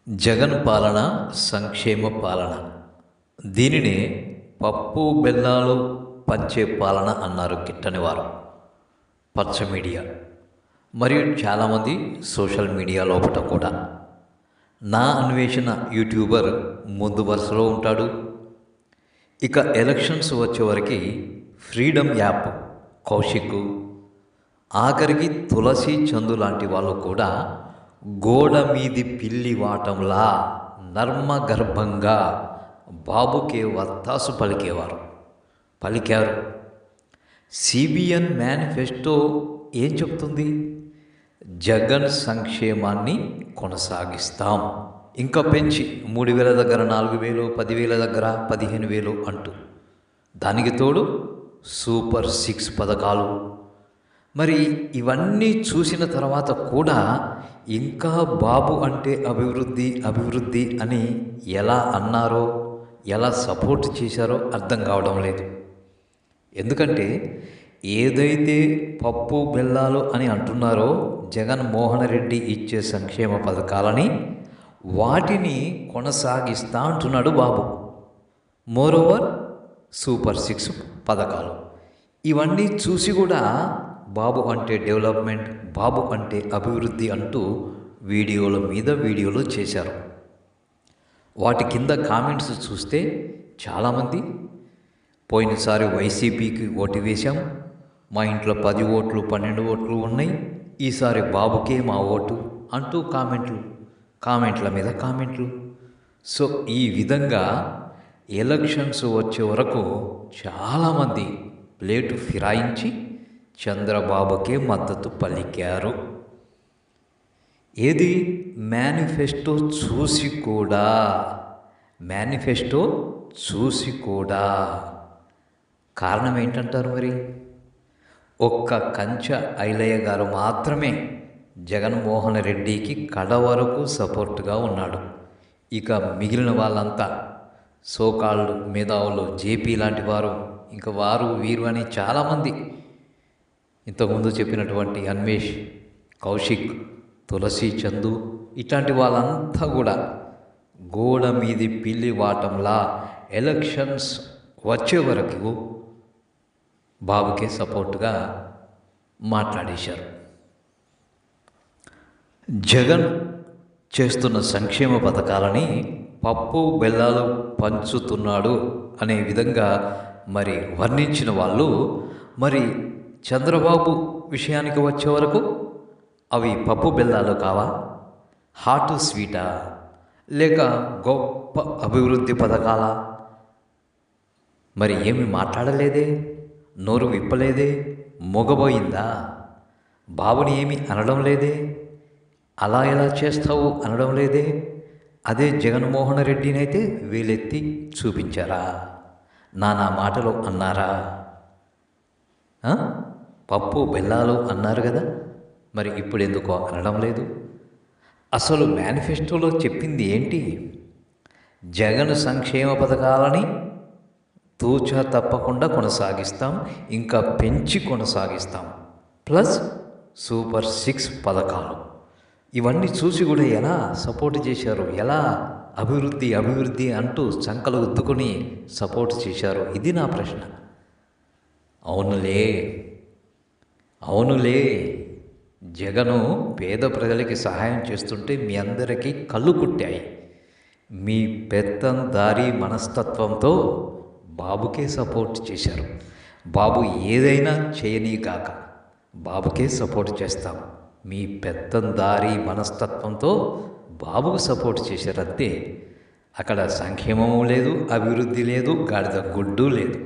జగన్ పాలన సంక్షేమ పాలన. దీనినే పప్పు బెల్లాలు పంచే పాలన అన్నారు గిట్టని వారు. పచ్చ మీడియా మరియు చాలామంది సోషల్ మీడియా లోపల కూడా. నా అన్వేషణ యూట్యూబర్ ముందు వరుసలో ఉంటాడు. ఇక ఎలక్షన్స్ వచ్చేవరకు ఫ్రీడమ్ యాప్ కౌశిక్, ఆఖరికి తులసి చందు లాంటి వాళ్ళు కూడా గోడ మీది పిల్లి వాటంలా నర్మగర్భంగా బాబుకే వత్తాసు పలికారు. సిబిఎన్ మేనిఫెస్టో ఏం చెప్తుంది? జగన్ సంక్షేమాన్ని కొనసాగిస్తాం, ఇంకా పెంచి 3,000 దగ్గర 4,000, 10,000 దగ్గర 15,000 అంటూ. దానికి తోడు సూపర్ 6 పథకాలు. మరి ఇవన్నీ చూసిన తర్వాత కూడా ఇంకా బాబు అంటే అభివృద్ధి అని ఎలా అన్నారో, ఎలా సపోర్ట్ చేశారో అర్థం కావడం లేదు. ఎందుకంటే ఏదైతే పప్పు బెల్లాలు అని అంటున్నారో జగన్మోహన్ రెడ్డి ఇచ్చే సంక్షేమ పథకాలని, వాటిని కొనసాగిస్తా అంటున్నాడు బాబు. మోరోవర్ సూపర్ 6 పథకాలు. ఇవన్నీ చూసి కూడా బాబు అంటే డెవలప్మెంట్, బాబు అంటే అభివృద్ధి అంటూ వీడియోలు చేశారు. వాటి కింద కామెంట్స్ చూస్తే చాలామంది, పోయినసారి వైసీపీకి ఓటు వేశాం, మా ఇంట్లో 10 ఓట్లు 12 ఓట్లు ఉన్నాయి, ఈసారి బాబుకే మా ఓటు అంటూ కామెంట్ల మీద కామెంట్లు. సో ఈ విధంగా ఎలక్షన్స్ వచ్చే వరకు చాలామంది ప్లేటు ఫిరాయించి చంద్రబాబుకే మద్దతు పలికారు. ఏది? మేనిఫెస్టో చూసి కూడా. కారణం ఏంటంటారు మరి? ఒక్క కంచె ఐలయ్య గారు మాత్రమే జగన్మోహన్ రెడ్డికి కడ వరకు సపోర్ట్గా ఉన్నాడు. ఇక మిగిలిన వాళ్ళంతా సోకాళ్ళు మేధావులు, జేపీ లాంటి వారు, ఇంకా వారు వీరు అని చాలామంది, ఇంతకుముందు చెప్పినటువంటి అన్వేష్, కౌశిక్, తులసి చందు ఇట్లాంటి వాళ్ళంతా కూడా గోడ మీది పిల్లి వాటంలా ఎలక్షన్స్ వచ్చే వరకు బాబుకే సపోర్టుగా మాట్లాడేశారు. జగన్ చేస్తున్న సంక్షేమ పథకాలని పప్పు బెల్లాలు పంచుతున్నాడు అనే విధంగా మరి వర్ణించిన వాళ్ళు, మరి చంద్రబాబు విషయానికి వచ్చే వరకు అవి పప్పు బెల్లాలు కావా? హాట్ స్వీటా? లేక గొప్ప అభివృద్ధి పథకాలా? మరి ఏమి మాట్లాడలేదే, నోరు విప్పలేదే, మొగబోయిందా? బాబుని ఏమి అనడం లేదే, అలా ఎలా చేస్తావు అనడం లేదే. అదే జగన్మోహన్ రెడ్డినైతే వీలెత్తి చూపించారా? నానా మాటలు అన్నారా? పప్పు బెల్లాలు అన్నారు కదా, మరి ఇప్పుడు ఎందుకో అనడం లేదు? అసలు మేనిఫెస్టోలో చెప్పింది ఏంటి? జగన్ సంక్షేమ పథకాలని తూచా తప్పకుండా కొనసాగిస్తాం, ఇంకా పెంచి కొనసాగిస్తాం, ప్లస్ సూపర్ 6 పథకాలు. ఇవన్నీ చూసి కూడా ఎలా సపోర్ట్ చేశారు, ఎలా అభివృద్ధి అంటూ చంకలు ఉద్దుకొని సపోర్ట్ చేశారు? ఇది నా ప్రశ్న. అవునులే, జగను పేద ప్రజలకి సహాయం చేస్తుంటే మీ అందరికీ కళ్ళు కుట్టాయి. మీ పెత్తందారీ మనస్తత్వంతో బాబుకే సపోర్ట్ చేశారు. బాబు ఏదైనా చేయనీగాక బాబుకే సపోర్ట్ చేస్తాం. మీ పెత్తందారీ మనస్తత్వంతో బాబుకు సపోర్ట్ చేశారు అంతే. అక్కడ సంక్షేమము లేదు, అభివృద్ధి లేదు, గాడిద గుడ్డు లేదు.